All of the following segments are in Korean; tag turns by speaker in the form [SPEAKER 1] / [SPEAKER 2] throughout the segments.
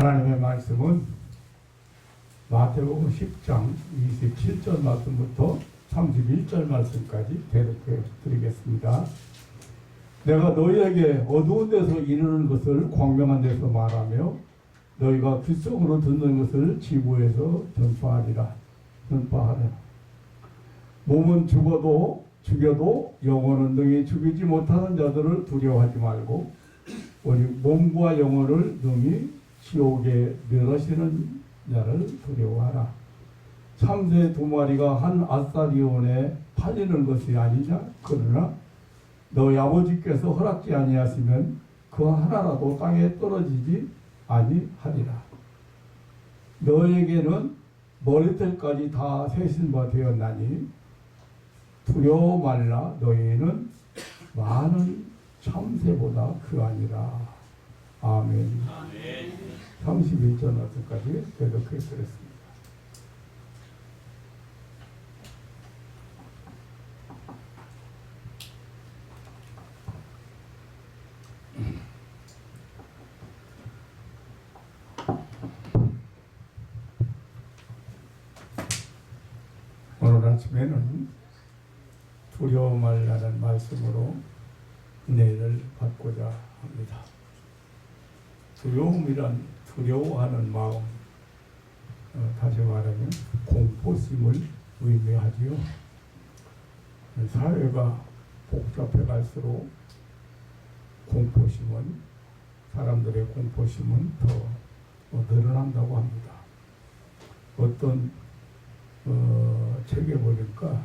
[SPEAKER 1] 하나님의 말씀은 마태복음 10장 27절 말씀부터 31절 말씀까지 대독해 드리겠습니다. 내가 너희에게 어두운 데서 이르는 것을 광명한 데서 말하며 너희가 귓속으로 듣는 것을 지부에서 전파하라. 몸은 죽어도 영혼은 능히 죽이지 못하는 자들을 두려워하지 말고 오직 몸과 영혼을 능히 지옥에 멸하시는 자를 두려워하라. 참새 두 마리가 한 아사리온에 팔리는 것이 아니냐? 그러나 너희 아버지께서 허락지 아니하시면 그 하나라도 땅에 떨어지지 아니하리라. 너에게는 머리털까지 다 세신 바 되었나니 두려워 말라. 너희는 많은 참새보다 그아니라. 아멘. 31절 말씀까지 대독해 드렸습니다. 오늘 아침에는 두려워 말라는 말씀으로 은혜를 받고자 합니다. 두려움이란 두려워하는 마음, 다시 말하면 공포심을 의미하지요. 사회가 복잡해 갈수록 사람들의 공포심은 더 늘어난다고 합니다. 어떤 책에 보니까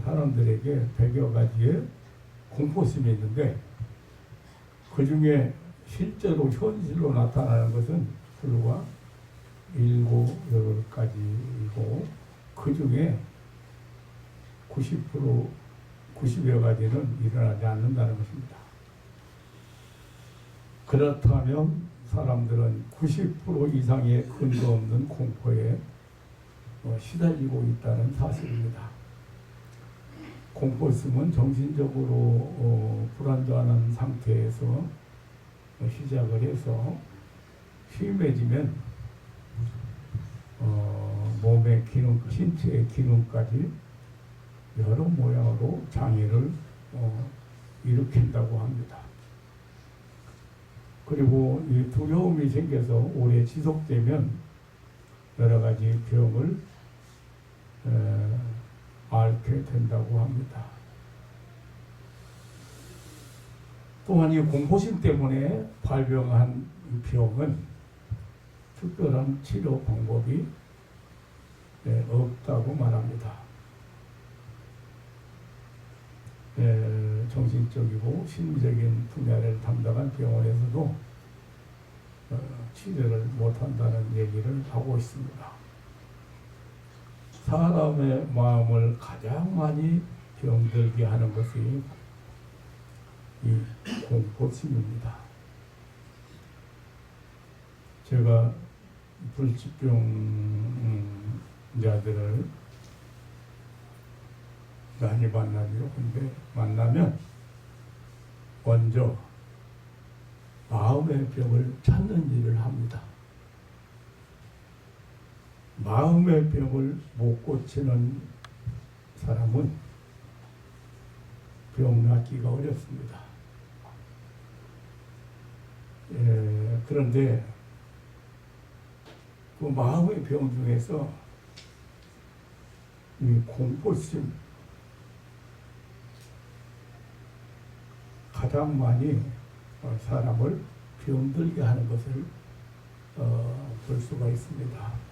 [SPEAKER 1] 사람들에게 100여 가지의 공포심이 있는데 그 중에 실제로 현실로 나타나는 것은 불과 7, 8가지이고 그 중에 90여 가지는 일어나지 않는다는 것입니다. 그렇다면 사람들은 90% 이상의 근거 없는 공포에 시달리고 있다는 사실입니다. 공포심은 정신적으로 불안정한 상태에서 시작을 해서 심해지면 몸의 기능, 신체의 기능까지 여러 모양으로 장애를 일으킨다고 합니다. 그리고 이 두려움이 생겨서 오래 지속되면 여러 가지 병을 앓게 된다고 합니다. 또한 이 공포심 때문에 발병한 병은 특별한 치료 방법이 없다고 말합니다. 정신적이고 심리적인 분야를 담당한 병원에서도 치료를 못한다는 얘기를 하고 있습니다. 사람의 마음을 가장 많이 병들게 하는 것이 이 공포심입니다. 제가 불치병자들을 많이 만나죠. 근데 만나면 먼저 마음의 병을 찾는 일을 합니다. 마음의 병을 못 고치는 사람은 병 낫기가 어렵습니다. 그런데 그 마음의 병 중에서 이 공포심 가장 많이 사람을 병들게 하는 것을 볼 수가 있습니다.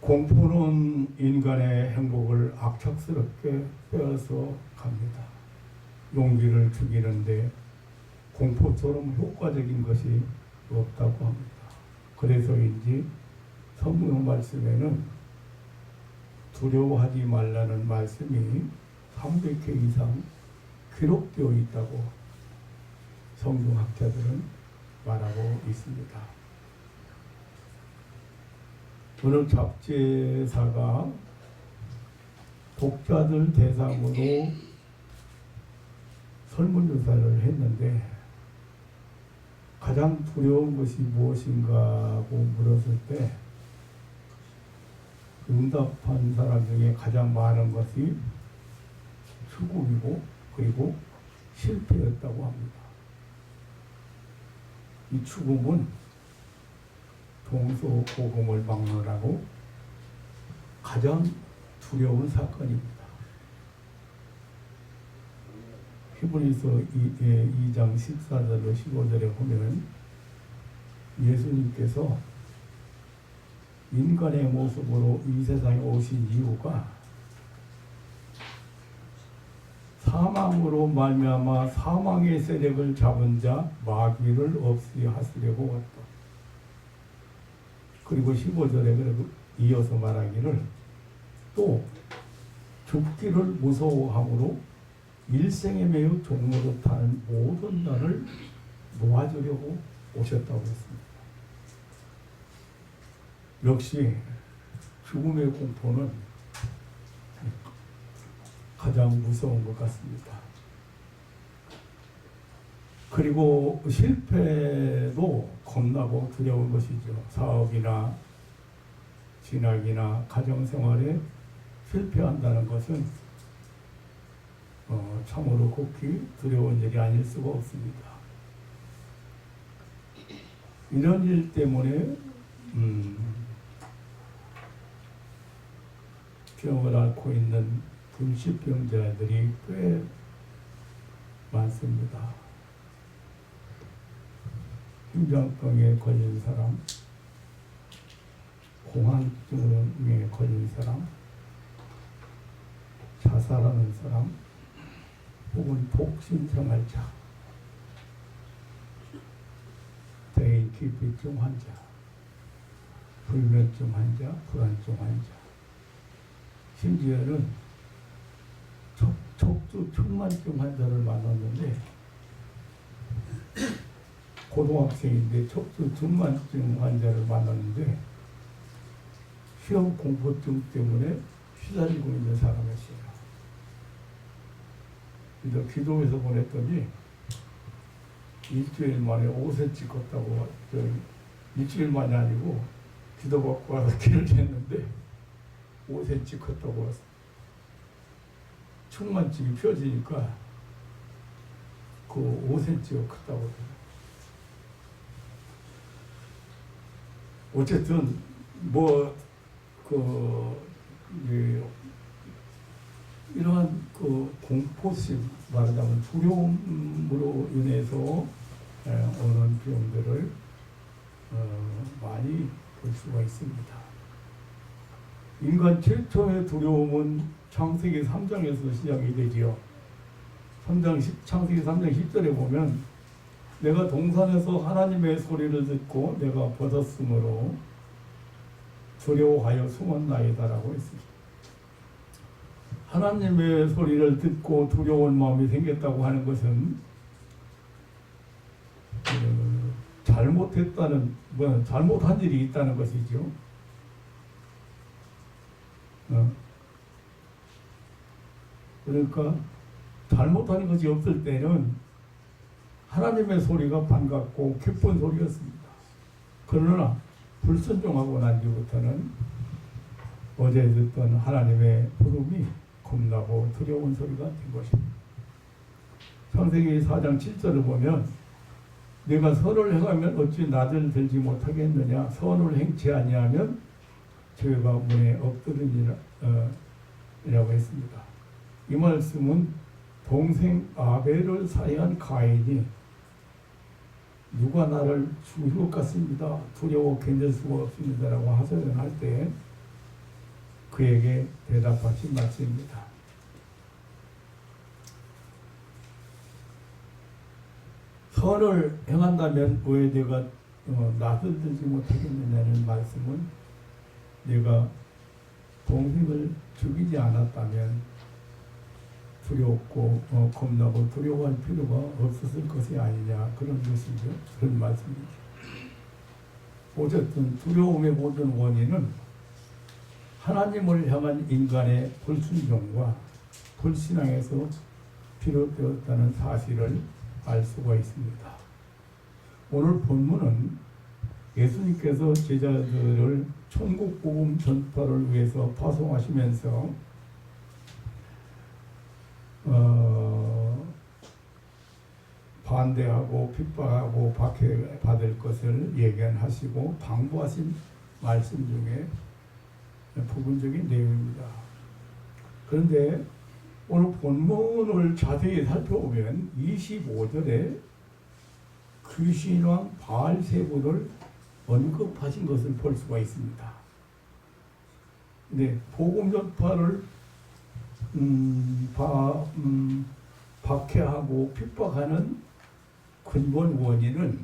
[SPEAKER 1] 공포는 인간의 행복을 악착스럽게 빼앗어 갑니다. 용기를 죽이는데 공포처럼 효과적인 것이 없다고 합니다. 그래서인지 성경 말씀에는 두려워하지 말라는 말씀이 300회 이상 기록되어 있다고 성경학자들은 말하고 있습니다. 어느 잡지사가 독자들 대상으로 설문조사를 했는데 가장 두려운 것이 무엇인가 하고 물었을 때 응답한 사람 중에 가장 많은 것이 죽음이고 그리고 실패였다고 합니다. 이 죽음은 동서고금을 막론하고 가장 두려운 사건입니다. 히브리서 2장 14절로 15절에 보면 예수님께서 인간의 모습으로 이 세상에 오신 이유가 사망으로 말미암아 사망의 세력을 잡은 자 마귀를 없이 하시려고 왔다. 그리고 15절에 이어서 말하기를 또 죽기를 무서워함으로 일생에 매우 종노릇하는 모든 자를 모아주려고 오셨다고 했습니다. 역시 죽음의 공포는 가장 무서운 것 같습니다. 그리고 실패도 겁나고 두려운 것이죠. 사업이나 진학이나 가정생활에 실패한다는 것은 참으로 극히 두려운 일이 아닐 수가 없습니다. 이런 일 때문에 병을 앓고 있는 분식병자들이 꽤 많습니다. 심장병에 걸린 사람, 공황증에 걸린 사람, 자살하는 사람, 혹은 독신생활자, 대인기피증 환자, 불면증 환자, 불안증 환자, 심지어는 척추 측만증 환자를 만났는데 고등학생인데 척추 측만증 환자를 만났는데 시험 공포증 때문에 시달리고 있는 사람이었어요. 그래서 기도해서 보냈더니 일주일 만에 5cm 컸다고, 일주일 만이 아니고 기도받고 와서 길을 쟀는데 5cm 컸다고 왔어. 측만증이 펴지니까 그 5cm가 컸다고 그래요. 어쨌든 이러한 공포심, 말하자면 두려움으로 인해서 오는 병들을 많이 볼 수가 있습니다. 인간 최초의 두려움은 창세기 3장에서 시작이 되지요. 창세기 3장 10절에 보면 내가 동산에서 하나님의 소리를 듣고 내가 벗었으므로 두려워하여 숨었나이다라고 했습니다. 하나님의 소리를 듣고 두려운 마음이 생겼다고 하는 것은 잘못한 일이 있다는 것이죠. 그러니까 잘못한 것이 없을 때는 하나님의 소리가 반갑고 기쁜 소리였습니다. 그러나 불순종하고 난 뒤부터는 어제 듣던 하나님의 부름이 겁나고 두려운 소리가 된 것입니다. 창세기 4장 7절을 보면 내가 선을 행하면 어찌 낯을 들지 못하겠느냐, 선을 행치 아니하면 죄가 문에 엎드리니라 라고 했습니다. 이 말씀은 동생 아벨을 살해한 가인이 누가 나를 죽일 것 같습니다, 두려워 견딜 수가 없습니다 라고 하소연할 때 그에게 대답하신 말씀입니다. 선을 행한다면 왜 내가 낯을 들지 못하겠느냐는 말씀은 내가 동생을 죽이지 않았다면 두렵고 겁나고 두려워할 필요가 없었을 것이 아니냐, 그런 것이죠. 그런 말씀이죠. 어쨌든 두려움의 모든 원인은 하나님을 향한 인간의 불순종과 불신앙에서 비롯되었다는 사실을 알 수가 있습니다. 오늘 본문은 예수님께서 제자들을 천국 복음 전파를 위해서 파송하시면서 반대하고 핍박하고 박해받을 것을 예견하시고 당부하신 말씀 중에 부분적인 내용입니다. 그런데 오늘 본문을 자세히 살펴보면 25절에 귀신왕 바알세불을 언급하신 것을 볼 수가 있습니다. 네, 복음 전파를 박해하고 핍박하는 근본 원인은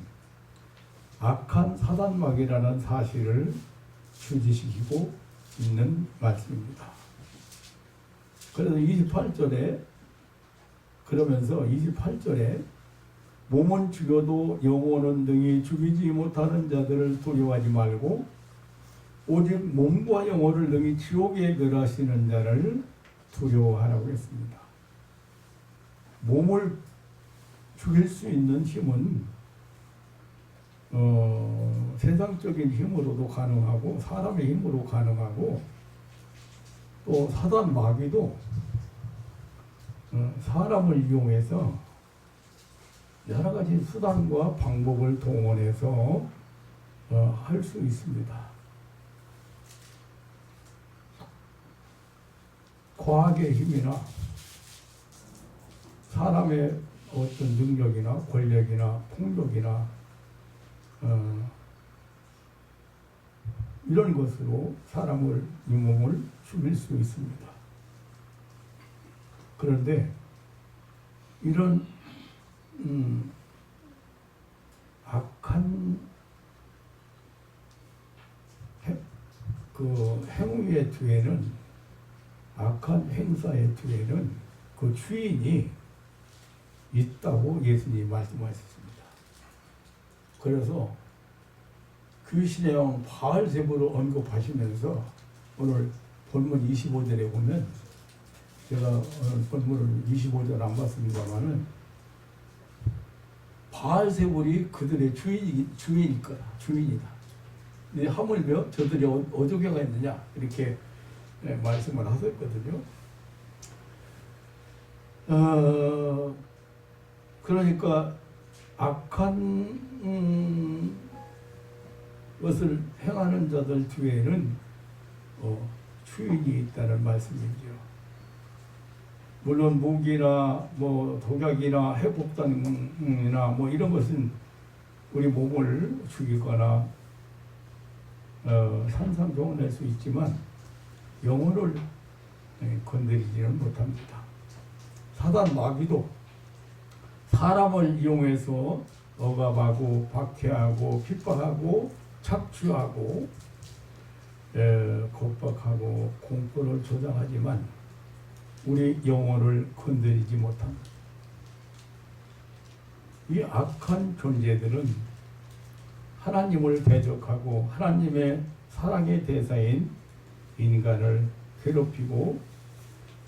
[SPEAKER 1] 악한 사단마귀라는 사실을 주지시키고 있는 말씀입니다. 그래서 28절에 그러면서 28절에 몸은 죽여도 영혼은 능히 죽이지 못하는 자들을 두려워하지 말고 오직 몸과 영혼을 능히 지옥에 멸하시는 자를 두려워하라고 했습니다. 몸을 죽일 수 있는 힘은 세상적인 힘으로도 가능하고 사람의 힘으로 가능하고 또 사단 마귀도 사람을 이용해서 여러 가지 수단과 방법을 동원해서 할 수 있습니다. 과학의 힘이나 사람의 어떤 능력이나 권력이나 폭력이나 이런 것으로 사람을 이 몸을 죽일 수 있습니다. 그런데 이런 악한 그 행위의 뒤에는 악한 행사의 뒤에는 그 주인이 있다고 예수님이 말씀하셨습니다. 그래서 귀신의 영 바알세불을 언급하시면서 오늘 본문 25절에 보면 제가 오늘 본문을 25절 안 봤습니다만은 바알세불이 그들의 주인일 거다. 주인이다. 근데 하물며 저들이 어조개가 있느냐 이렇게 말씀을 하셨거든요. 그러니까 악한 것을 행하는 자들 뒤에는 주인이 있다는 말씀이죠. 물론 무기나 뭐 독약이나 해독단이나 뭐 이런 것은 우리 몸을 죽이거나 산산조각낼 수 있지만 영혼을 건드리지는 못합니다. 사단 마귀도 사람을 이용해서 억압하고 박해하고 핍박하고 착취하고 겁박하고 공포를 조장하지만 우리 영혼을 건드리지 못합니다. 이 악한 존재들은 하나님을 대적하고 하나님의 사랑의 대상인 인간을 괴롭히고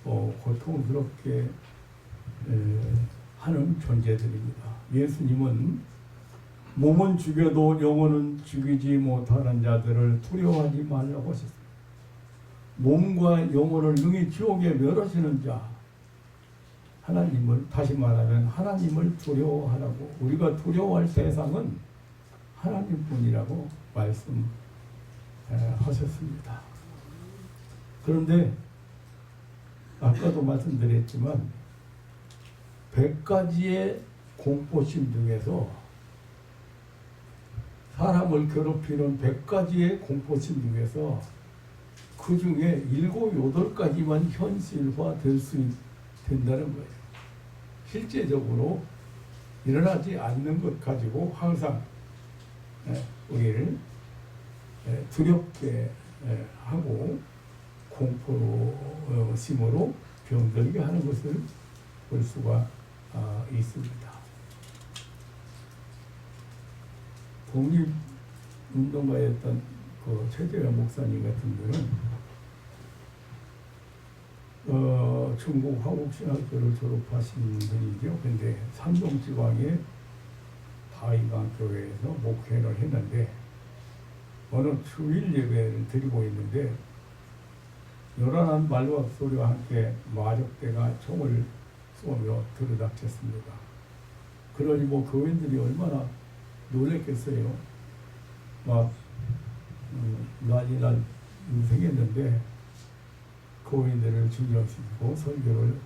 [SPEAKER 1] 고통스럽게 하는 존재들입니다. 예수님은 몸은 죽여도 영혼은 죽이지 못하는 자들을 두려워하지 말라고 하셨습니다. 몸과 영혼을 능히 지옥에 멸하시는 자, 하나님을, 다시 말하면 하나님을 두려워하라고, 우리가 두려워할 대상은 하나님뿐이라고 말씀하셨습니다. 그런데 아까도 말씀드렸지만 100가지의 공포심 중에서 사람을 괴롭히는 100가지의 공포심 중에서 그 중에 7, 8가지만 현실화될 수 된다는 거예요. 실제적으로 일어나지 않는 것 가지고 항상 우리를 두렵게 하고 공포심으로 병들게 하는 것을 볼 수가 있습니다. 독립운동가였던 그 최재현 목사님 같은 분은 중국 화국신학교를 졸업하신 분이죠. 근데山东지방의 다이강교회에서 목회를 했는데 어느 주일 예배를 드리고 있는데 요란한 말박 소리와 함께 마적대가 총을 쏘며 들이닥쳤습니다. 그러니 뭐 교인들이 얼마나 놀랬겠어요. 막 난리날 생겼는데 교인들을 진정시키고 설교를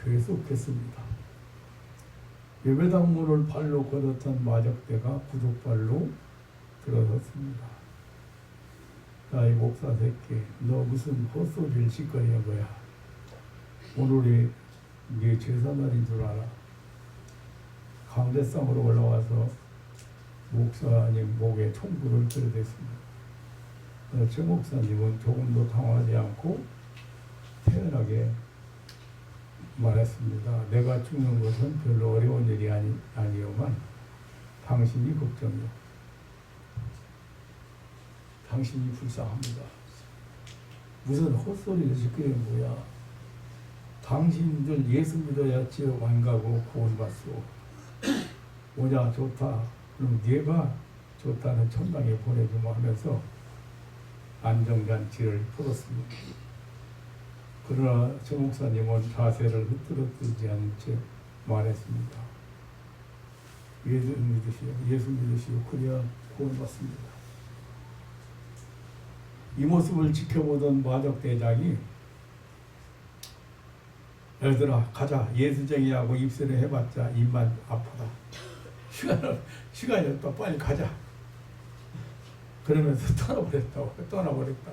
[SPEAKER 1] 계속했습니다. 예배당 문을 발로 걷었던 마적대가 부족발로 들어섰습니다. 야, 이 목사 새끼, 너 무슨 헛소리를 짓거리는 거야? 오늘이 네 제사날인 줄 알아? 강대상으로 올라와서 목사님 목에 총구를 들이댔습니다. 최 목사님은 조금도 당황하지 않고 태연하게 말했습니다. 내가 죽는 것은 별로 어려운 일이 아니오만 당신이 걱정이요. 당신이 불쌍합니다. 무슨 헛소리를 짓거리는 거야. 당신들 예수 믿어야 지옥 안 가고 구원받소. 오냐 좋다. 그럼 네가 좋다는 천당에 보내주마 하면서 안정잔치를 풀었습니다. 그러나 최 목사님은 자세를 흐트러뜨리지 않은 채 말했습니다. 예수 믿으시오. 그래야 구원받습니다. 이 모습을 지켜보던 마적대장이 얘들아 가자. 예수쟁이하고 입술을 해봤자 입만 아프다. 시간이 없다. 빨리 가자. 그러면서 떠나버렸다.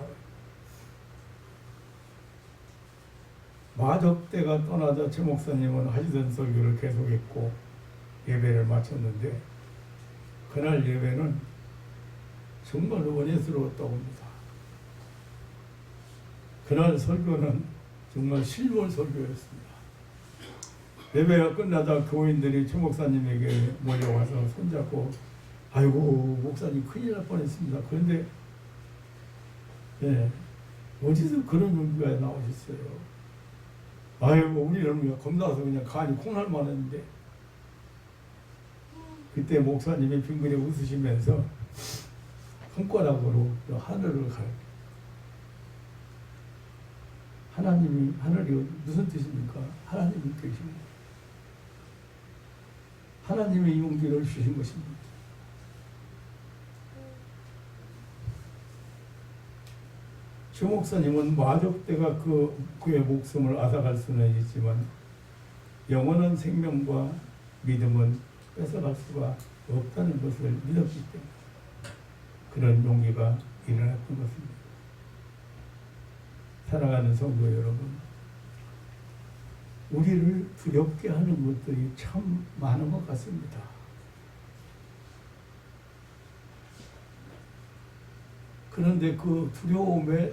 [SPEAKER 1] 마적대가 떠나자 최 목사님은 하시던 설교를 계속했고 예배를 마쳤는데 그날 예배는 정말 은혜스러웠다고 합니다. 그날 설교는 정말 실물 설교였습니다. 예배가 끝나자 교인들이 최 목사님에게 몰려와서 손잡고 아이고 목사님 큰일 날 뻔했습니다. 그런데 어디서 그런 용기가 나오셨어요? 아이고 우리는 겁나서 그냥 간이 콩날만 했는데 그때 목사님이 빙그레 웃으시면서 손가락으로 하늘을 가르쳐 하늘이 무슨 뜻입니까? 하나님이 계십니다. 하나님의 용기를 주신 것입니다. 최 목사님은 마적대가 그의 목숨을 앗아갈 수는 있지만 영원한 생명과 믿음은 뺏어갈 수가 없다는 것을 믿었기 때문에 그런 용기가 일어났던 것입니다. 사랑하는 성도 여러분, 우리를 두렵게 하는 것들이 참 많은 것 같습니다. 그런데 그 두려움에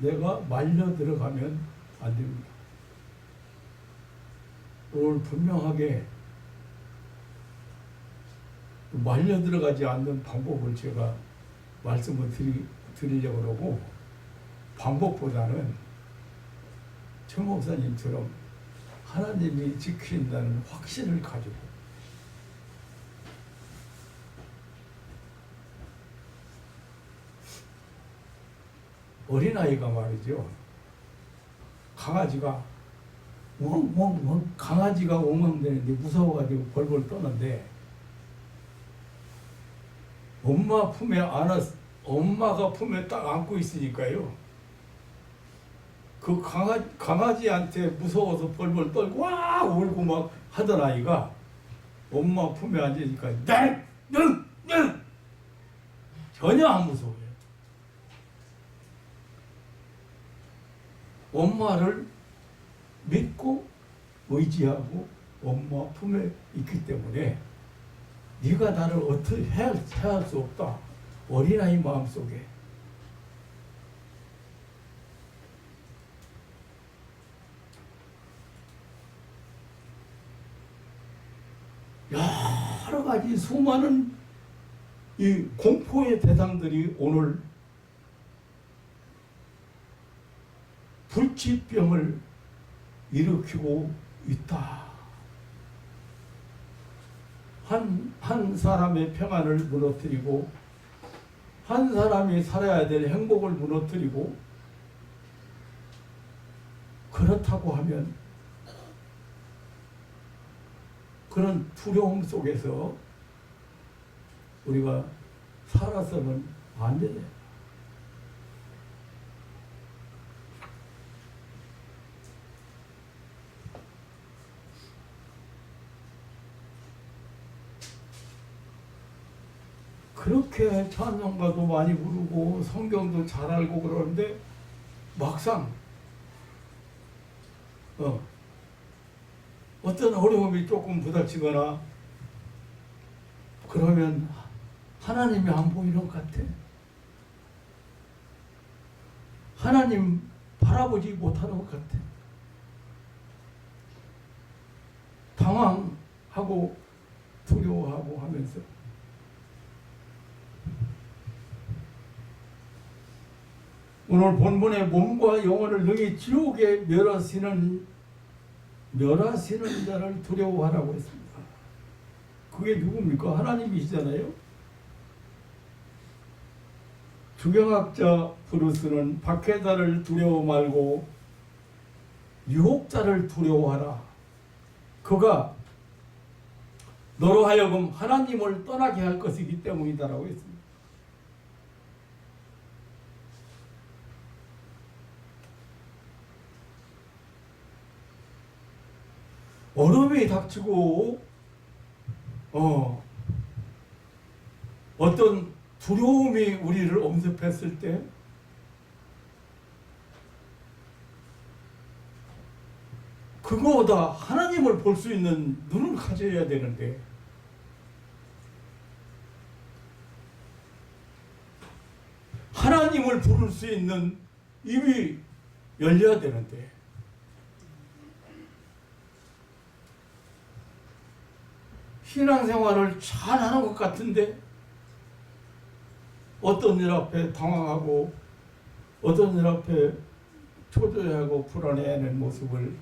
[SPEAKER 1] 내가 말려 들어가면 안 됩니다. 오늘 분명하게 말려 들어가지 않는 방법을 제가 말씀을 드리려고 하고 방법보다는 최 목사님처럼 하나님이 지킨다는 확신을 가지고 어린아이가 말이죠. 강아지가 강아지가 엉엉대는데 무서워가지고 벌벌 떠는데 엄마가 품에 딱 안고 있으니까요. 그 강아지한테 무서워서 벌벌 떨고 와 울고 막 하던 아이가 엄마 품에 앉으니까 전혀 안 무서워요. 엄마를 믿고 의지하고 엄마 품에 있기 때문에 네가 나를 어떻게 해할 수 없다. 어린아이 마음속에 여러 가지 수많은 이 공포의 대상들이 오늘 불치병을 일으키고 있다. 한 사람의 평안을 무너뜨리고 한 사람이 살아야 될 행복을 무너뜨리고 그렇다고 하면 그런 두려움 속에서 우리가 살아서는 안 되네. 그렇게 찬송가도 많이 부르고 성경도 잘 알고 그러는데 막상 어떤 어려움이 조금 부닥치거나 그러면 하나님이 안 보이는 것 같아. 하나님 바라보지 못하는 것 같아. 당황하고 두려워하고 하면서 오늘 본문의 몸과 영혼을 능히 지옥에 멸하시는 자를 두려워하라고 했습니다. 그게 누굽니까? 하나님이시잖아요. 주경학자 브루스는 박해자를 두려워 말고 유혹자를 두려워하라. 그가 너로 하여금 하나님을 떠나게 할 것이기 때문이다라고 했습니다. 어려움이 닥치고 어떤 두려움이 우리를 엄습했을 때 그거보다 하나님을 볼 수 있는 눈을 가져야 되는데 하나님을 부를 수 있는 입이 열려야 되는데 신앙생활을 잘하는 것 같은데 어떤 일 앞에 당황하고 어떤 일 앞에 초조해하고 불안해하는 모습을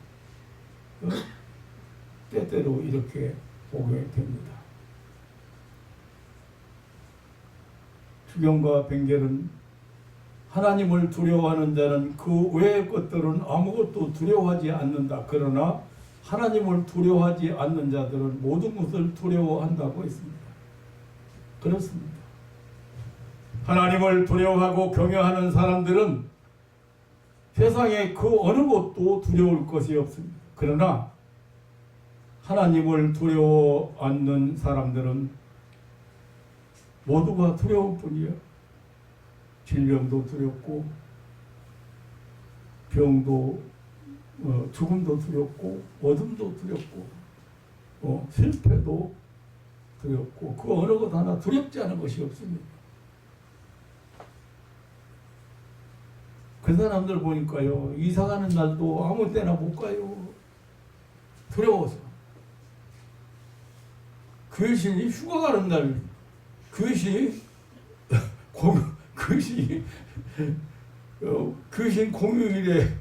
[SPEAKER 1] 때때로 이렇게 보게 됩니다. 주경과 뱅겔은 하나님을 두려워하는 자는 그 외의 것들은 아무것도 두려워하지 않는다. 그러나 하나님을 두려워하지 않는 자들은 모든 것을 두려워한다고 했습니다. 그렇습니다. 하나님을 두려워하고 경외하는 사람들은 세상에 그 어느 것도 두려울 것이 없습니다. 그러나 하나님을 두려워 않는 사람들은 모두가 두려울 뿐이에요. 질병도 두렵고 병도 죽음도 두렵고 어둠도 두렵고 실패도 두렵고 그 어느 것 하나 두렵지 않은 것이 없습니다. 그 사람들 보니까요, 이사 가는 날도 아무 때나 못 가요. 두려워서. 귀신이 휴가 가는 날, 귀신 공휴일에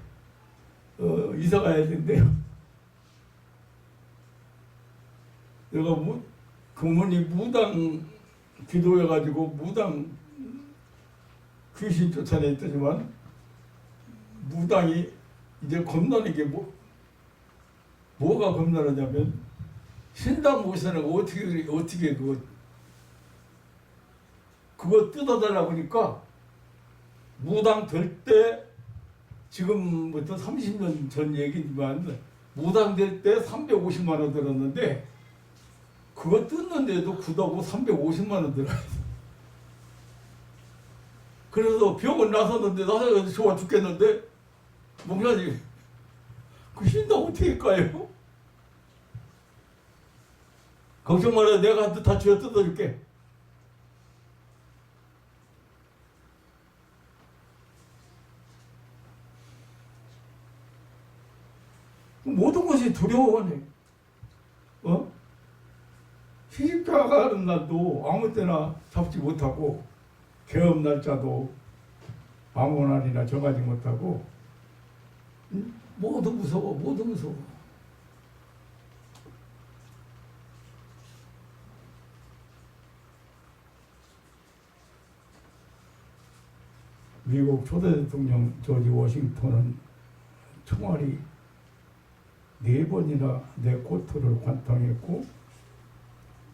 [SPEAKER 1] 이사 가야 된대요. 내가 그분이 무당 기도해가지고 무당 귀신 쫓아냈더니만 무당이 이제 겁나는 게 뭐가 겁나느냐면 신당 모시는 어떻게 그거 뜯어달라고 하니까 무당 될 때 지금부터 30년 전 얘기지만 무당 될 때 350만 원 들었는데 그거 뜯는데도 굿하고 350만 원 들어요. 그래서 병원 나섰는데 나서 좋아 죽겠는데 목사님 그 신당 어떻게 까요? 걱정 말아요. 내가 다 쥐어 뜯어줄게. 모든 것이 두려워하네. 시집가 가는 날도 아무 때나 잡지 못하고 개업 날짜도 아무 날이나 정하지 못하고 모두 무서워, 모두 무서워. 미국 초대 대통령 조지 워싱턴은 총알이 4번이나 내 코트를 관통했고,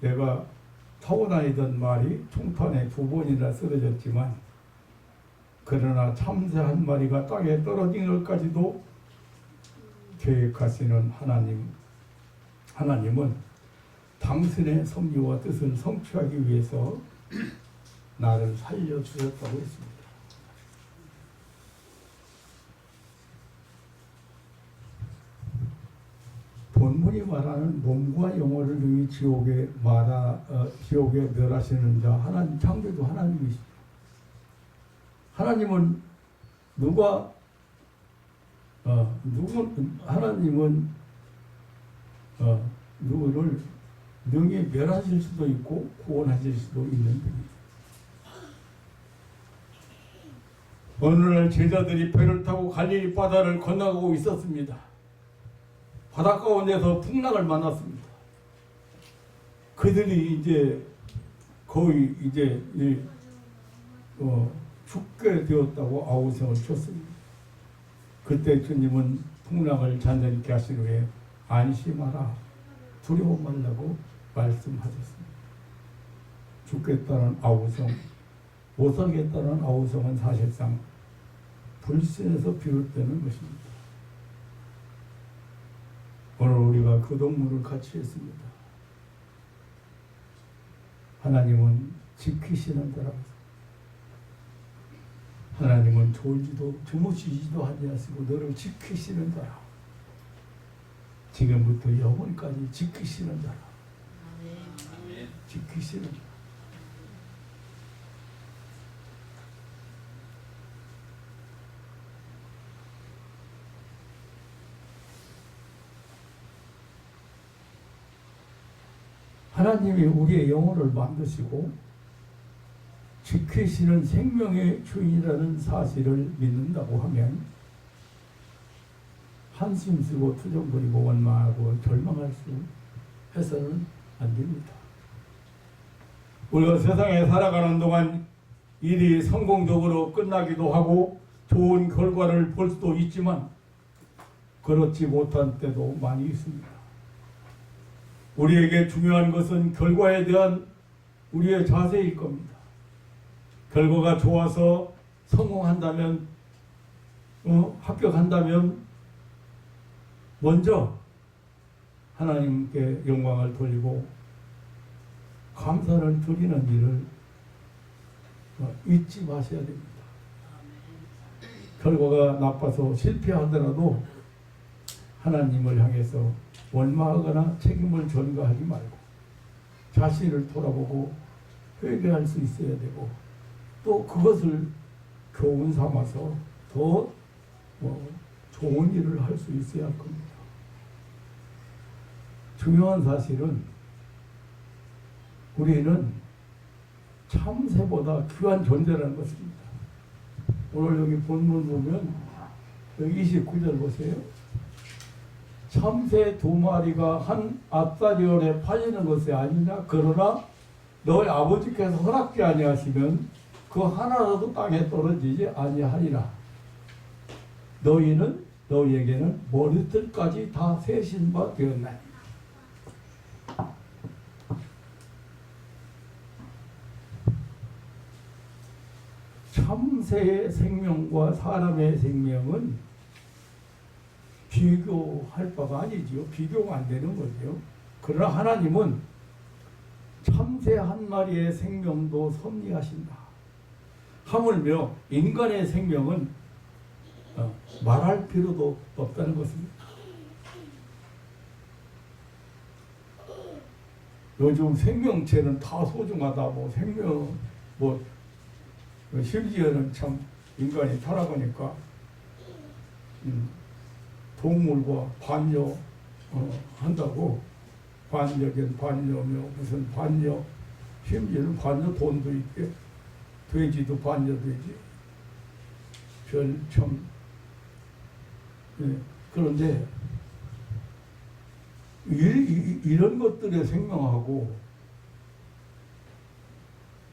[SPEAKER 1] 내가 타고 다니던 말이 총탄에 2번이나 쓰러졌지만, 그러나 참새 한 마리가 땅에 떨어지는 것까지도 계획하시는 하나님은 당신의 섭리와 뜻을 성취하기 위해서 나를 살려주셨다고 했습니다. 본문이 말하는 몸과 영혼을 능히 지옥에 멸하시는 자, 하나님, 창조주 하나님이시죠. 하나님은 하나님은 누구를 능히 멸하실 수도 있고 구원하실 수도 있는 분이에요. 어느 날 제자들이 배를 타고 갈릴리 바다를 건너가고 있었습니다. 바다 가운데서 풍랑을 만났습니다. 그들이 이제 거의 죽게 되었다고 아우성을 쳤습니다. 그때 주님은 풍랑을 잔잔케 하신 후에 안심하라, 두려워 말라고 말씀하셨습니다. 죽겠다는 아우성, 못 살겠다는 아우성은 사실상 불신에서 비롯되는 것입니다. 오늘 우리가 그 동물을 같이 했습니다. 하나님은 지키시는 자라고. 하나님은 졸지도 주무시지도 아니하시고 너를 지키시는 자라. 지금부터 영원까지 지키시는 자라. 지키시는 자라. 하나님이 우리의 영혼을 만드시고 지키시는 생명의 주인이라는 사실을 믿는다고 하면 한숨 쓰고 투정 부리고 원망하고 절망할 수 해서는 안 됩니다. 우리가 세상에 살아가는 동안 일이 성공적으로 끝나기도 하고 좋은 결과를 볼 수도 있지만 그렇지 못한 때도 많이 있습니다. 우리에게 중요한 것은 결과에 대한 우리의 자세일 겁니다. 결과가 좋아서 성공한다면, 합격한다면 먼저 하나님께 영광을 돌리고 감사를 드리는 일을 잊지 마셔야 됩니다. 결과가 나빠서 실패하더라도 하나님을 향해서 원망하거나 책임을 전가하지 말고 자신을 돌아보고 회개할 수 있어야 되고 또 그것을 교훈 삼아서 더 좋은 일을 할 수 있어야 할 겁니다. 중요한 사실은 우리는 참새보다 귀한 존재라는 것입니다. 오늘 여기 본문 보면 여기 29절 보세요. 참새 2마리가 한 앞다리원에 팔리는 것이 아니냐. 그러나 너희 아버지께서 허락지 아니하시면 그 하나라도 땅에 떨어지지 아니하리라. 너희에게는 머리털까지 다 세신 바 되었나니. 참새의 생명과 사람의 생명은 비교할 바가 아니지요. 비교가 안 되는 거죠. 그러나 하나님은 참새 한 마리의 생명도 섭리하신다. 하물며 인간의 생명은 말할 필요도 없다는 것입니다. 요즘 생명체는 다 소중하다. 생명 심지어는 참 인간이 살아보니까 동물과 반려 한다고 반려견 반려며 무슨 반려 심지어는 반려 돈도 있게 돼지도 반려돼지 별참 그런데 이런 것들의 생명하고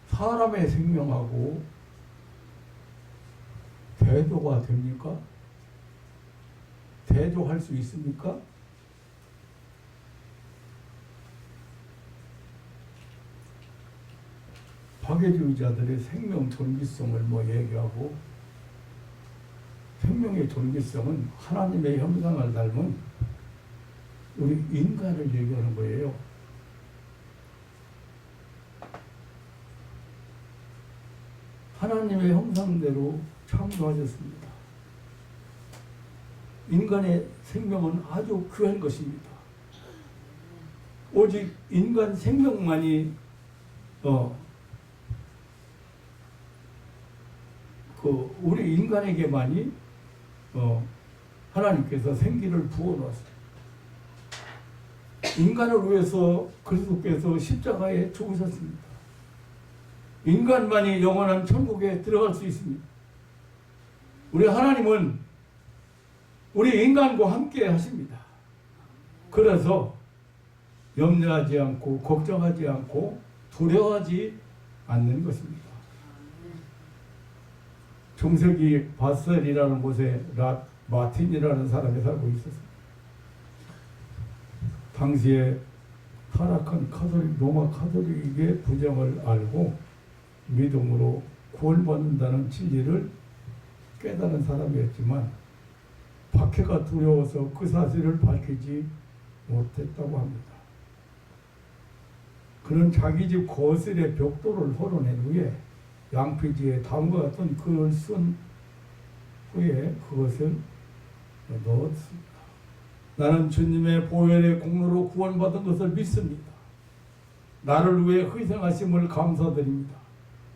[SPEAKER 1] 사람의 생명하고 대조가 됩니까? 대조할 수 있습니까? 파괴주의자들의 생명 존귀성을 뭐 얘기하고, 생명의 존귀성은 하나님의 형상을 닮은 우리 인간을 얘기하는 거예요. 하나님의 형상대로 창조하셨습니다. 인간의 생명은 아주 귀한 것입니다. 오직 인간 생명만이 우리 인간에게만이 하나님께서 생기를 부어놓았습니다. 인간을 위해서 그리스도께서 십자가에 죽으셨습니다. 인간만이 영원한 천국에 들어갈 수 있습니다. 우리 하나님은 우리 인간과 함께 하십니다. 그래서 염려하지 않고 걱정하지 않고 두려워하지 않는 것입니다. 중세기 바셀이라는 곳에 마틴이라는 사람이 살고 있었습니다. 당시에 타락한 로마 카톨릭의 부정을 알고 믿음으로 구원받는다는 진리를 깨달은 사람이었지만 박해가 두려워서 그 사실을 밝히지 못했다고 합니다. 그는 자기 집 거실에 벽돌을 헐어낸 후에 양피지에 다음과 같은 글을 쓴 후에 그것을 넣었습니다. 나는 주님의 보혈의 공로로 구원받은 것을 믿습니다. 나를 위해 희생하심을 감사드립니다.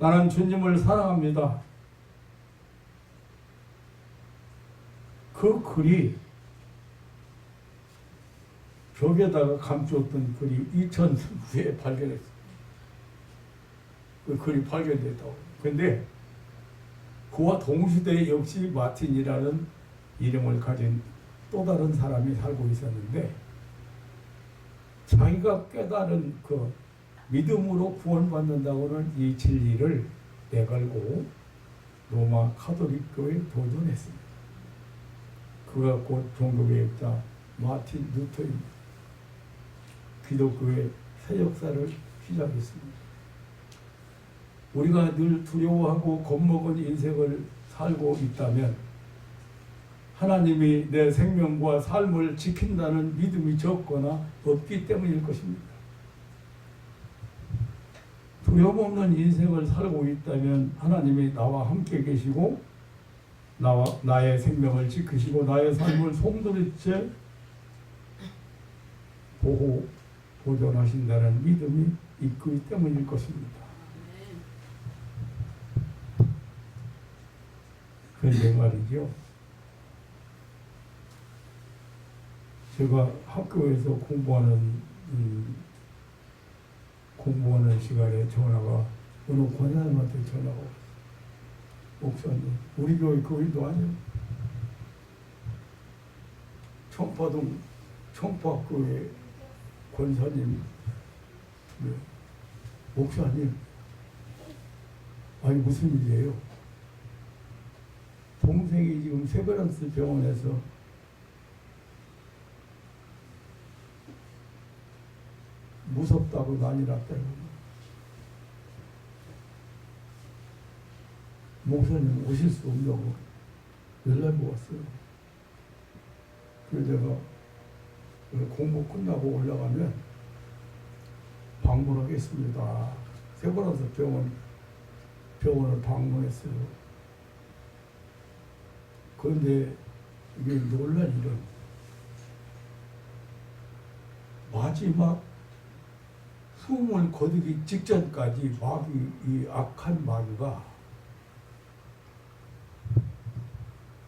[SPEAKER 1] 나는 주님을 사랑합니다. 그 글이 벽에다가 감추었던 글이 2000년 후에 발견했습니다. 그 글이 발견됐다고. 근데 그와 동시대에 역시 마틴이라는 이름을 가진 또 다른 사람이 살고 있었는데, 자기가 깨달은 그 믿음으로 구원받는다고는 이 진리를 내걸고 로마 카톨릭 교회에 도전했습니다. 그가 곧 종교개혁자 마틴 루터입니다. 기독교의 새 역사를 시작했습니다. 우리가 늘 두려워하고 겁먹은 인생을 살고 있다면 하나님이 내 생명과 삶을 지킨다는 믿음이 적거나 없기 때문일 것입니다. 두려움 없는 인생을 살고 있다면 하나님이 나와 함께 계시고 나의 생명을 지키시고 나의 삶을 송두리째 보존하신다는 믿음이 있기 때문일 것입니다. 그런데 말이죠, 제가 학교에서 공부하는 시간에 전화가, 어느 권사님한테 전화가 왔어요. 목사님, 우리 교회 교인도 아니에요. 청파동 청파교회 권사님, 목사님, 아니 무슨 일이에요? 동생이 지금 세브란스 병원에서 무섭다고 난리 났다고. 목사님 오실 수 없냐고 연락이 왔어요. 그래서 제가 공부 끝나고 올라가면 방문하겠습니다. 세브란스 병원을 방문했어요. 그런데 이게 놀란 일은 마지막 숨을 거두기 직전까지 이 악한 마귀가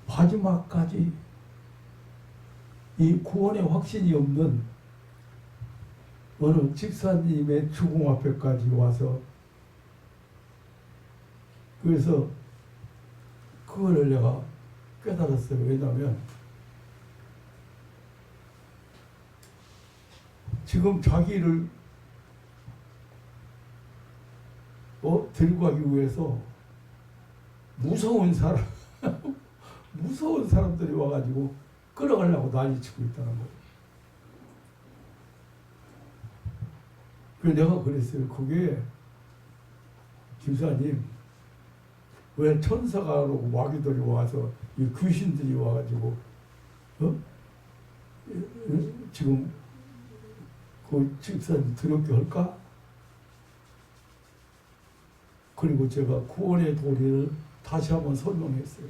[SPEAKER 1] 마지막까지 이 구원의 확신이 없는 어느 집사님의 죽음 앞에까지 와서, 그래서 그거를 내가 깨달았어요. 왜냐하면 지금 자기를 데리고 가기 위해서 무서운 사람들이 와가지고 끌어가려고 난리치고 있다는 거예요. 그래서 내가 그랬어요. 그게 김사님, 왜 천사가 오고 마귀들이 와서 이 귀신들이 와가지고 지금 그 집사님 두렵게 할까? 그리고 제가 구원의 도리를 다시 한번 설명했어요.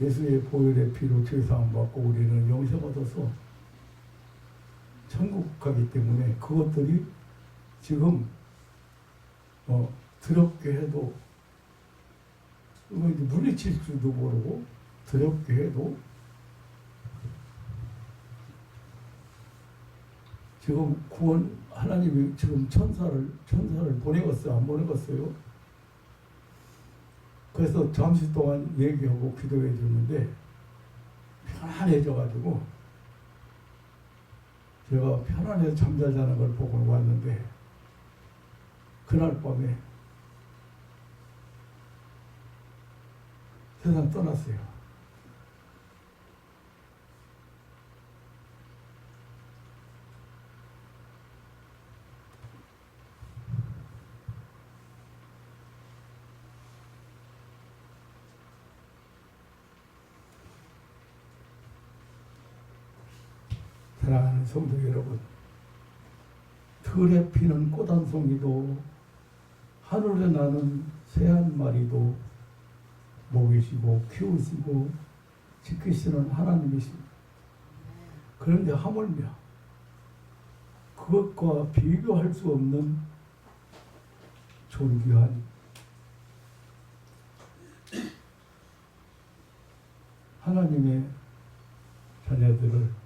[SPEAKER 1] 예수의 보혈의 피로 죄사함 받고 우리는 영생 얻어서 천국 가기 때문에 그것들이 지금 더럽게 해도 물리칠 줄도 모르고 더럽게 해도 지금 구원 하나님이 지금 천사를 보내겠어요? 안 보내겠어요? 그래서 잠시 동안 얘기하고 기도해 주는데 편안해져가지고 제가 편안해서 잠잘 자는 걸 보고 왔는데 그날 밤에 세상 떠났어요. 사랑하는 성도 여러분, 들에 피는 꽃 한 송이도 하늘에 나는 새 한 마리도 먹이시고 키우시고 지키시는 하나님이십니다. 그런데 하물며 그것과 비교할 수 없는 존귀한 하나님의 자녀들을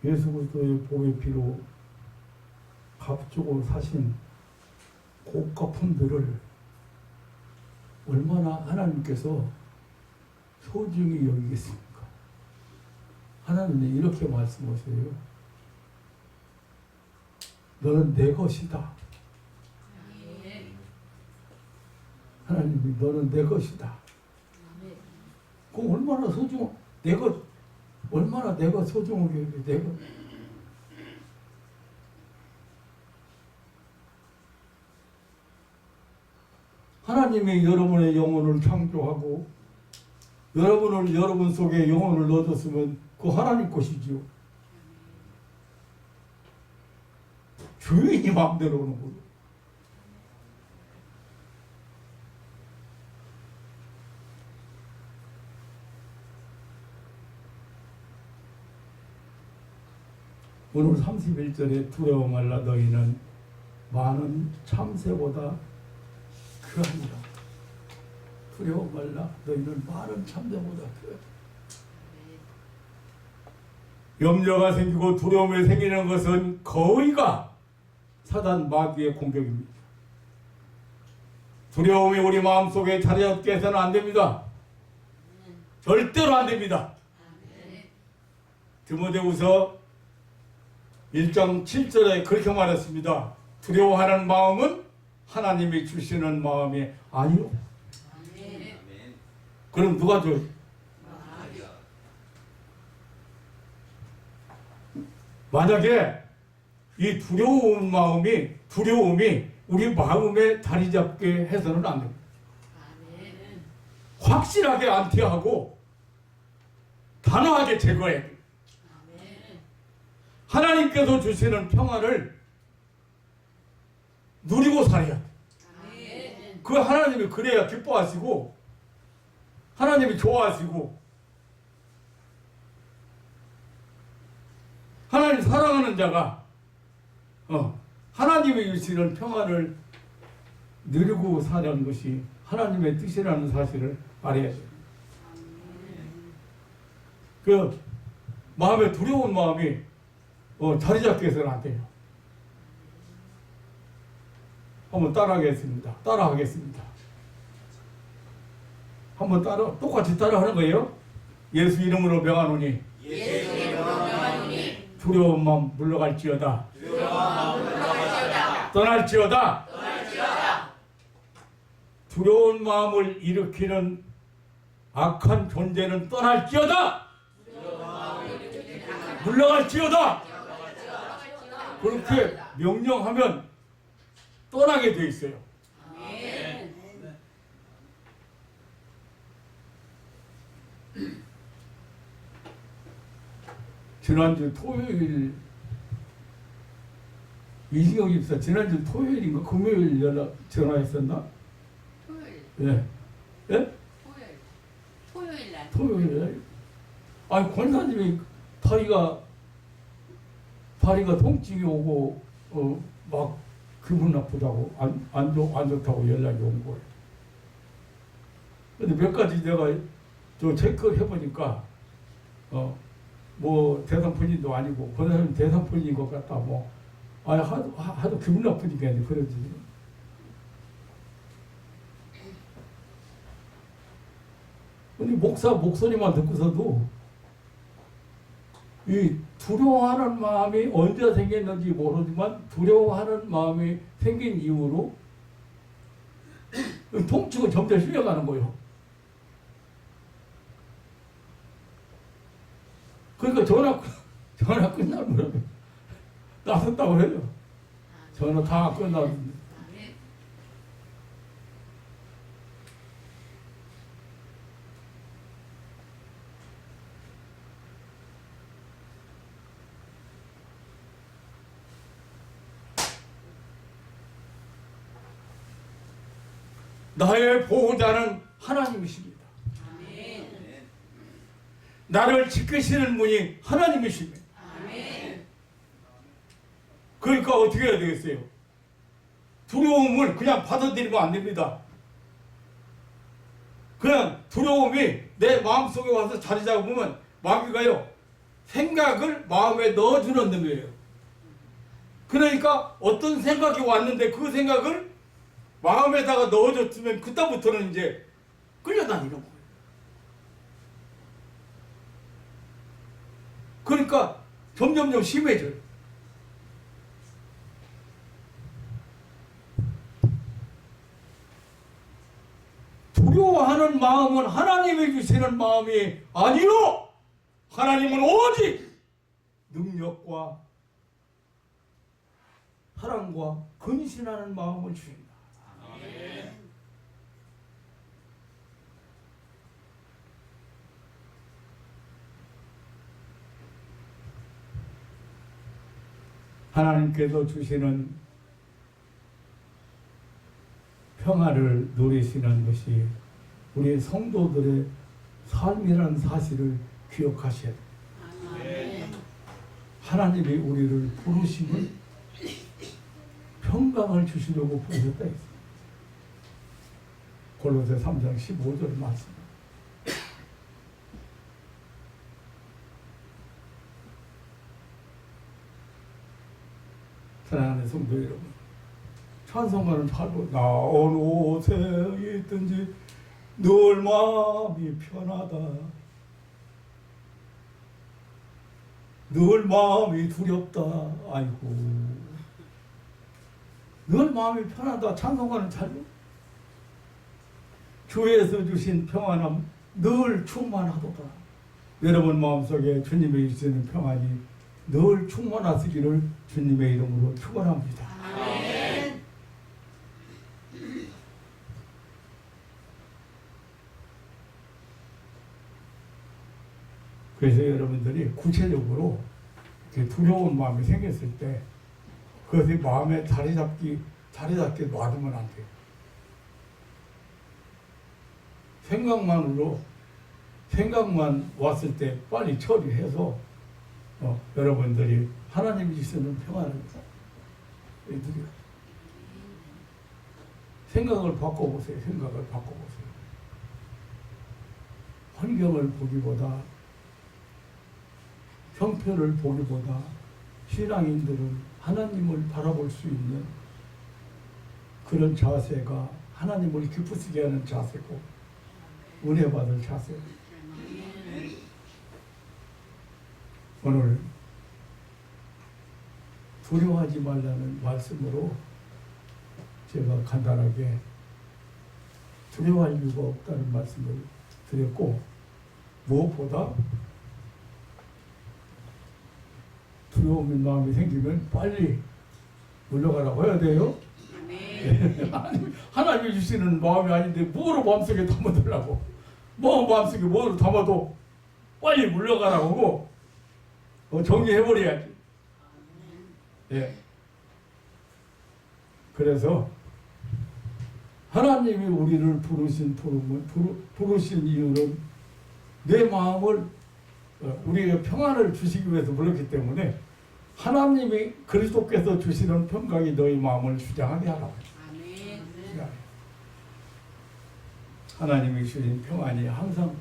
[SPEAKER 1] 예수 그리스도의 보혈 피로 값주고 사신 고가품들을 얼마나 하나님께서 소중히 여기겠습니까? 하나님은 이렇게 말씀하세요. 너는 내 것이다. 하나님이 너는 내 것이다. 그럼 얼마나 소중, 내 것, 얼마나 내가 소중하게 내가 하나님이 여러분의 영혼을 창조하고 여러분을 여러분 속에 영혼을 넣어줬으면 그 하나님 것이지요. 주인이 마음대로 오는 거예요. 오늘 31절에 두려워 말라 너희는 많은 참새보다 귀하니라. 두려워 말라 너희는 많은 참새보다 귀하니라. 염려가 생기고 두려움이 생기는 것은 거의가 사단 마귀의 공격입니다. 두려움이 우리 마음속에 자리 잡게 해서는 안 됩니다. 절대로 안 됩니다. 디모데후서 1장 7절에 그렇게 말했습니다. 두려워하는 마음은 하나님이 주시는 마음이 아니요. 그럼 누가 줘요? 만약에 이 두려움이 우리 마음에 자리 잡게 해서는 안 됩니다. 확실하게 안티하고 단호하게 제거해야 돼요. 하나님께서 주시는 평안을 누리고 살아야 돼. 그 하나님이 그래야 기뻐하시고 하나님이 좋아하시고 하나님 사랑하는 자가 하나님이 주시는 평안을 누리고 사는 것이 하나님의 뜻이라는 사실을 알아야 돼요. 그 마음에 두려운 마음이 자리 잡게 해서는 안 돼요. 한번 따라하겠습니다. 한번 똑같이 따라하는 거예요. 예수 이름으로 명하노니
[SPEAKER 2] 예수 이름으로 명하노니
[SPEAKER 1] 두려운 마음 물러갈지어다.
[SPEAKER 2] 두려운 마음 물러갈지어다.
[SPEAKER 1] 떠날지어다.
[SPEAKER 2] 떠날지어다.
[SPEAKER 1] 두려운 마음을 일으키는 악한 존재는 떠날지어다. 물러갈지어다. 그렇게 명령하면 떠나게 돼 있어요.
[SPEAKER 2] 아멘.
[SPEAKER 1] 지난주 토요일 이시경 집사 지난주 토요일인가 금요일 전화했었나?
[SPEAKER 3] 토요일,
[SPEAKER 1] 예. 예?
[SPEAKER 3] 토요일 날.
[SPEAKER 1] 토요일에. 아니 권사님이 다리가 통증이 오고 막 기분 나쁘다고 안 좋다고 연락이 온 거예요. 근데 몇 가지 내가 저 체크를 해보니까 뭐 대상포진도 아니고 권사님 대상포진인 것 같다 뭐 아니 하도 기분 나쁘니까 이제 그러지. 근데 목사 목소리만 듣고서도 이 두려워하는 마음이 언제 생겼는지 모르지만 두려워하는 마음이 생긴 이후로 통증은 점점 실려가는 거예요. 그러니까 전화 끝나면 나섰다고 그래요. 전화 다 끝났는데. 나의 보호자는 하나님이십니다.
[SPEAKER 2] 아멘.
[SPEAKER 1] 나를 지키시는 분이 하나님이십니다.
[SPEAKER 2] 아멘.
[SPEAKER 1] 그러니까 어떻게 해야 되겠어요? 두려움을 그냥 받아들이면 안 됩니다. 그냥 두려움이 내 마음속에 와서 자리 잡으면 마귀가요 생각을 마음에 넣어주는 놈이에요. 그러니까 어떤 생각이 왔는데 그 생각을 마음에다가 넣어줬으면 그때부터는 이제 끌려다니는 거예요. 그러니까 점점점 심해져요. 두려워하는 마음은 하나님이 주시는 마음이 아니요. 하나님은 오직 능력과 사랑과 근신하는 마음을 주신다. 하나님께서 주시는 평화를 누리시는 것이 우리 성도들의 삶이라는 사실을 기억하셔야 돼요.
[SPEAKER 2] 아멘.
[SPEAKER 1] 하나님이 우리를 부르심을 평강을 주시려고 부르셨다 했습니다. 골로새 3장 15절 말씀. 사랑하는 성도 여러분, 찬송가는 잘고 나 어느 곳에 있든지 늘 마음이 편하다. 늘 마음이 두렵다. 아이고. 늘 마음이 편하다. 찬송가는 잘고 주에서 주신 평안함 늘 충만하도다. 여러분 마음속에 주님의 주시는 평안이 늘 충만하시기를 주님의 이름으로 축원합니다.
[SPEAKER 2] 아멘.
[SPEAKER 1] 그래서 여러분들이 구체적으로 이렇게 두려운 마음이 생겼을 때 그것이 마음에 자리 잡게 놔두면 안 돼요. 생각만 왔을 때 빨리 처리해서 여러분들이 하나님이 주시는 평안을 누려요. 생각을 바꿔보세요. 환경을 보기보다 형편을 보기보다 신앙인들은 하나님을 바라볼 수 있는 그런 자세가 하나님을 기쁘시게 하는 자세고 은혜 받을 자세고 오늘 두려워하지 말라는 말씀으로 제가 간단하게 두려워할 이유가 없다는 말씀을 드렸고, 무엇보다 두려운 마음이 생기면 빨리 물러가라고 해야 돼요.
[SPEAKER 3] 아멘.
[SPEAKER 1] 하나님이 주시는 마음이 아닌데 뭐로 마음속에 담아두려고. 뭐 마음속에 뭐로 담아도 빨리 물러가라고 정리해버려야지. 예. 그래서 하나님이 우리를 부르신 이유는 내 마음을 우리에게 평안을 주시기 위해서 불렀기 때문에 하나님이 그리스도께서 주시는 평강이 너희 마음을 주장하게 하라고.
[SPEAKER 3] 아멘.
[SPEAKER 1] 하나님이 주신 평안이 항상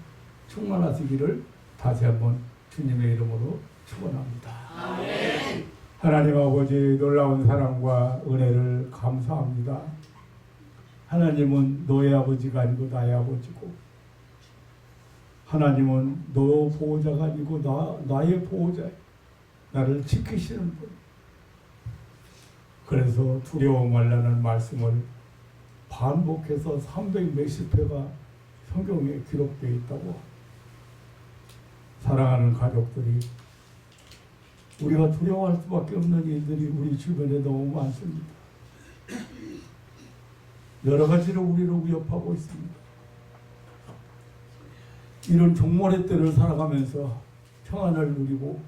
[SPEAKER 1] 충만하시기를 다시 한번 주님의 이름으로 축원합니다.
[SPEAKER 3] 아멘.
[SPEAKER 1] 하나님 아버지 놀라운 사랑과 은혜를 감사합니다. 하나님은 너의 아버지가 아니고 나의 아버지고, 하나님은 너 보호자가 아니고 나의 보호자예요. 나를 지키시는 분. 그래서 두려워 말라는 말씀을 반복해서 300 몇십 회가 성경에 기록되어 있다고. 사랑하는 가족들이, 우리가 두려워할 수밖에 없는 일들이 우리 주변에 너무 많습니다. 여러 가지로 우리를 위협하고 있습니다. 이런 종말의 때를 살아가면서 평안을 누리고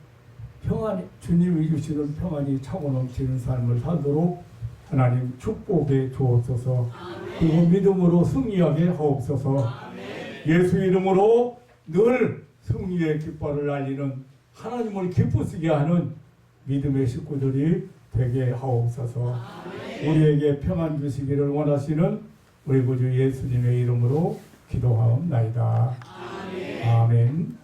[SPEAKER 1] 주님이 주시는 평안이 차고 넘치는 삶을 살도록 하나님 축복해 주옵소서. 그리고 믿음으로 승리하게 하옵소서. 예수 이름으로 늘 승리의 깃발을 알리는, 하나님을 기쁘시게 하는 믿음의 식구들이 되게 하옵소서. 우리에게 평안 주시기를 원하시는 우리 구주 예수님의 이름으로 기도하옵나이다. 아멘.